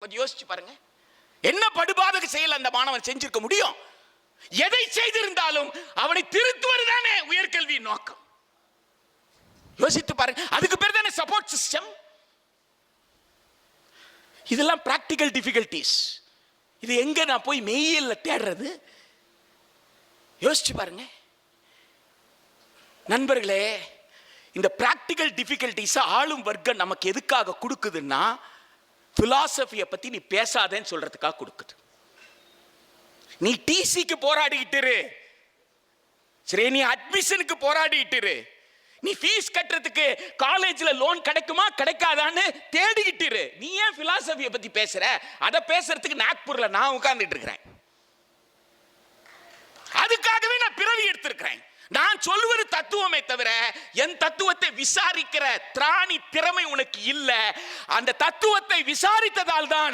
கொஞ்சம் யோசிச்சு பாருங்க. என்ன படுபாதக செயல் அந்த மாணவன் செஞ்சிருக்க முடியும்? எதை செய்திருந்தாலும் அவனை திருத்துவதுதானே உயர்கல்வியின் நோக்கம். யோசித்து பாருங்க. அதுக்கு பேர் தானே சப்போர்ட் சிஸ்டம். இதெல்லாம் பிராக்டிகல் டிஃபிகல்டிஸ். இது எங்க நான் போய் மெய்யியல்ல தேடுறது? யோசிச்சு பாருங்க நண்பர்களே. இந்த பிராக்டிகல் டிஃபிகல்டிஸ் ஆளும் வர்க்கம் நமக்கு எதுக்காக கொடுக்குதுன்னா, பிலாசபியை பத்தி நீ பேசாதேன்னு சொல்றதுக்காக கொடுக்குது. நீ டிசிக்கு போராடிட்டு, சரி, நீ அட்மிஷனுக்கு போராடிட்டு, நீ ஃபீஸ் கட்டுறதுக்கு காலேஜ்ல லோன் கிடைக்குமா கிடைக்காதான்னு தேடிக்கிட்டு, நீ ஏன் பிலாசபியை பத்தி பேசுற? அதை பேசுறதுக்கு நாக்பூர்ல நான் உட்கார்ந்துட்டு இருக்கிறேன். அதுக்காகவே நான் பிறவி எடுத்திருக்கிறேன். நான் சொல்வது தத்துவமே தவிர என் தத்துவத்தை விசாரிக்கிற திராணி திறமை உனக்கு இல்ல. அந்த தத்துவத்தை விசாரித்ததால் தான்